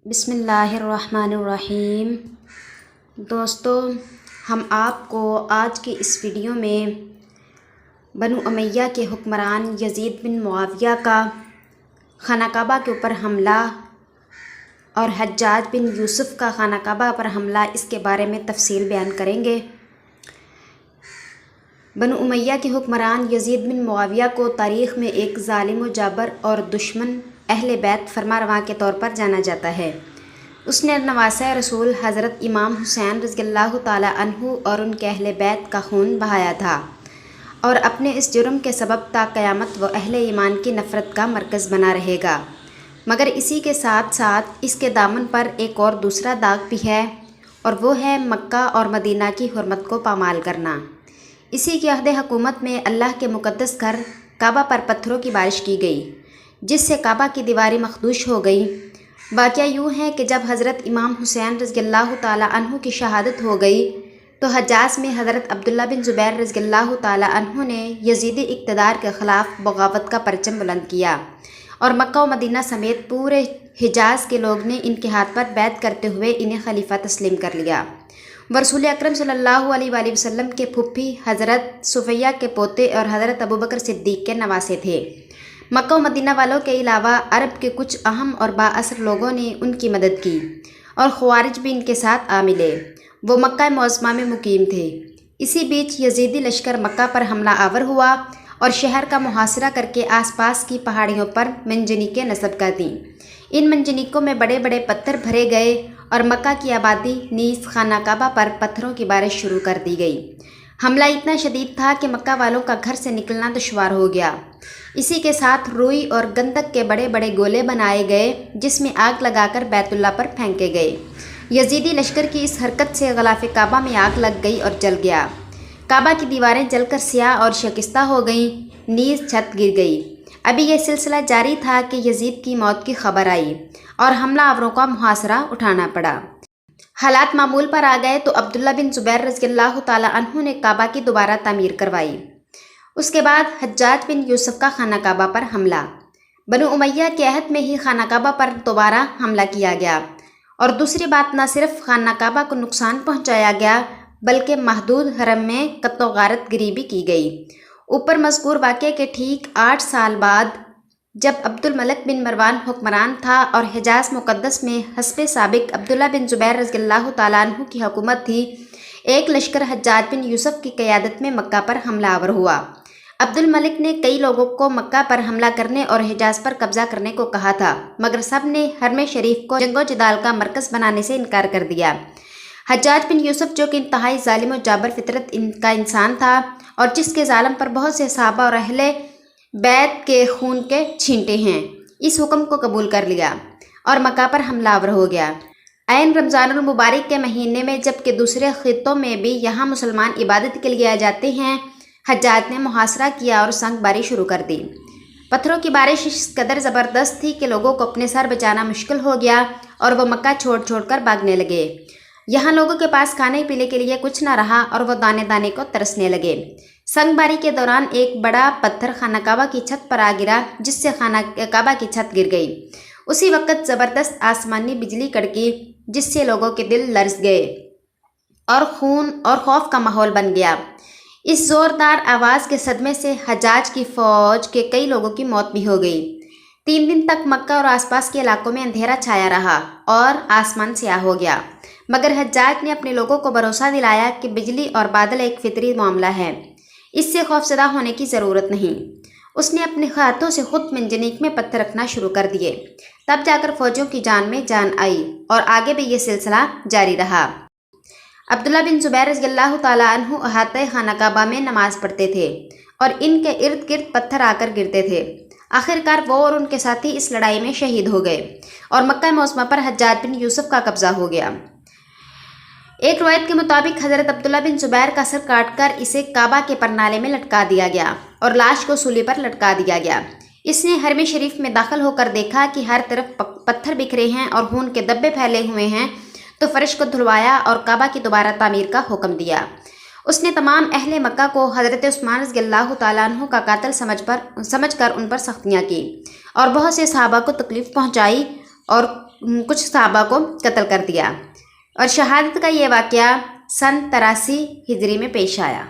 بسم اللہ الرحمن الرحیم۔ دوستو، ہم آپ کو آج کی اس ویڈیو میں بنو امیہ کے حکمران یزید بن معاویہ کا خانہ کعبہ کے اوپر حملہ اور حجاج بن یوسف کا خانہ کعبہ پر حملہ اس کے بارے میں تفصیل بیان کریں گے۔ بنو امیہ کے حکمران یزید بن معاویہ کو تاریخ میں ایک ظالم و جابر اور دشمن اہل بیت فرمانروا کے طور پر جانا جاتا ہے۔ اس نے نواسۂ رسول حضرت امام حسین رضی اللہ تعالیٰ عنہ اور ان کے اہل بیت کا خون بہایا تھا اور اپنے اس جرم کے سبب تا قیامت وہ اہل ایمان کی نفرت کا مرکز بنا رہے گا۔ مگر اسی کے ساتھ ساتھ اس کے دامن پر ایک اور دوسرا داغ بھی ہے، اور وہ ہے مکہ اور مدینہ کی حرمت کو پامال کرنا۔ اسی کے عہد حکومت میں اللہ کے مقدس گھر کعبہ پر پتھروں کی بارش کی گئی، جس سے کعبہ کی دیواریں مخدوش ہو گئیں۔ واقعہ یوں ہے کہ جب حضرت امام حسین رضی اللہ تعالیٰ عنہ کی شہادت ہو گئی تو حجاز میں حضرت عبداللہ بن زبیر رضی اللہ تعالیٰ عنہ نے یزیدی اقتدار کے خلاف بغاوت کا پرچم بلند کیا، اور مکہ و مدینہ سمیت پورے حجاز کے لوگ نے ان کے ہاتھ پر بیعت کرتے ہوئے انہیں خلیفہ تسلیم کر لیا۔ وہ رسول اکرم صلی اللہ علیہ وآلہ وسلم کے پھپھی حضرت صفیہ کے پوتے اور حضرت ابوبکر صدیق کے نواسے تھے۔ مکہ و مدینہ والوں کے علاوہ عرب کے کچھ اہم اور بااثر لوگوں نے ان کی مدد کی، اور خوارج بھی ان کے ساتھ آ ملے۔ وہ مکہ معظمہ میں مقیم تھے۔ اسی بیچ یزیدی لشکر مکہ پر حملہ آور ہوا اور شہر کا محاصرہ کر کے آس پاس کی پہاڑیوں پر منجنیقیں نصب کر دیں۔ ان منجنیقوں میں بڑے بڑے پتھر بھرے گئے اور مکہ کی آبادی نیز خانہ کعبہ پر پتھروں کی بارش شروع کر دی گئی۔ حملہ اتنا شدید تھا کہ مکہ والوں کا گھر سے نکلنا دشوار ہو گیا۔ اسی کے ساتھ روئی اور گندک کے بڑے بڑے گولے بنائے گئے، جس میں آگ لگا کر بیت اللہ پر پھینکے گئے۔ یزیدی لشکر کی اس حرکت سے غلاف کعبہ میں آگ لگ گئی اور جل گیا۔ کعبہ کی دیواریں جل کر سیاہ اور شکستہ ہو گئیں، نیز چھت گر گئی۔ ابھی یہ سلسلہ جاری تھا کہ یزید کی موت کی خبر آئی اور حملہ آوروں کا محاصرہ اٹھانا پڑا۔ حالات معمول پر آ گئے تو عبداللہ بن زبیر رضی اللہ تعالیٰ عنہ نے کعبہ کی دوبارہ تعمیر کروائی۔ اس کے بعد حجاج بن یوسف کا خانہ کعبہ پر حملہ۔ بنو امیہ کے عہد میں ہی خانہ کعبہ پر دوبارہ حملہ کیا گیا، اور دوسری بات، نہ صرف خانہ کعبہ کو نقصان پہنچایا گیا بلکہ محدود حرم میں قتل و غارت گری بھی کی گئی۔ اوپر مذکور واقعے کے ٹھیک 8 سال بعد، جب عبد الملک بن مروان حکمران تھا اور حجاز مقدس میں حسب سابق عبداللہ بن زبیر رضی اللہ تعالیٰ عنہ کی حکومت تھی، ایک لشکر حجاج بن یوسف کی قیادت میں مکہ پر حملہ آور ہوا۔ عبد الملک نے کئی لوگوں کو مکہ پر حملہ کرنے اور حجاز پر قبضہ کرنے کو کہا تھا، مگر سب نے حرم شریف کو جنگ و جدال کا مرکز بنانے سے انکار کر دیا۔ حجاج بن یوسف، جو کہ انتہائی ظالم و جابر فطرت کا انسان تھا اور جس کے ظالم پر بہت سے صحابہ اور اہل بیت کے خون کے چھینٹے ہیں، اس حکم کو قبول کر لیا اور مکہ پر حملہ آور ہو گیا۔ عین رمضان المبارک کے مہینے میں، جبکہ دوسرے خطوں میں بھی یہاں مسلمان عبادت کے لیے آ جاتے ہیں، حجاج نے محاصرہ کیا اور سنگ باری شروع کر دی۔ پتھروں کی بارش اس قدر زبردست تھی کہ لوگوں کو اپنے سر بچانا مشکل ہو گیا اور وہ مکہ چھوڑ چھوڑ کر بھاگنے لگے۔ یہاں لوگوں کے پاس کھانے پینے کے لیے کچھ نہ رہا اور وہ دانے دانے کو ترسنے لگے۔ سنگ باری کے دوران ایک بڑا پتھر خانہ کعبہ کی چھت پر آ گرا، جس سے خانہ کعبہ کی چھت گر گئی۔ اسی وقت زبردست آسمانی بجلی کڑکی، جس سے لوگوں کے دل لرز گئے اور خون اور خوف کا ماحول بن گیا۔ اس زوردار آواز کے صدمے سے حجاج کی فوج کے کئی لوگوں کی موت بھی ہو گئی۔ 3 دن تک مکہ اور آس پاس کے علاقوں میں اندھیرا چھایا رہا اور آسمان سیاہ ہو گیا، مگر حجاج نے اپنے لوگوں کو بھروسہ دلایا کہ بجلی اور بادل ایک فطری معاملہ ہے، اس سے خوفزدہ ہونے کی ضرورت نہیں۔ اس نے اپنے ہاتھوں سے خود منجنیق میں پتھر رکھنا شروع کر دیے، تب جا کر فوجوں کی جان میں جان آئی، اور آگے بھی یہ سلسلہ جاری رہا۔ عبداللہ بن زبیر رضی اللہ تعالیٰ عنہ احاطۂ خانہ کعبہ میں نماز پڑھتے تھے اور ان کے ارد گرد پتھر آ کر گرتے تھے۔ آخرکار وہ اور ان کے ساتھی اس لڑائی میں شہید ہو گئے اور مکہ معظمہ پر حجاج بن یوسف کا قبضہ ہو گیا۔ ایک روایت کے مطابق حضرت عبداللہ بن زبیر کا سر کاٹ کر اسے کعبہ کے پرنالے میں لٹکا دیا گیا اور لاش کو سولی پر لٹکا دیا گیا۔ اس نے حرم شریف میں داخل ہو کر دیکھا کہ ہر طرف پتھر بکھرے ہیں اور خون کے دھبے پھیلے ہوئے ہیں، تو فرش کو دھلوایا اور کعبہ کی دوبارہ تعمیر کا حکم دیا۔ اس نے تمام اہل مکہ کو حضرت عثمان رضی اللہ تعالیٰ عنہ کا قاتل سمجھ کر ان پر سختیاں کی اور بہت سے صحابہ کو تکلیف پہنچائی اور کچھ صحابہ کو قتل کر دیا، اور شہادت کا یہ واقعہ سن 83 ہجری میں پیش آیا۔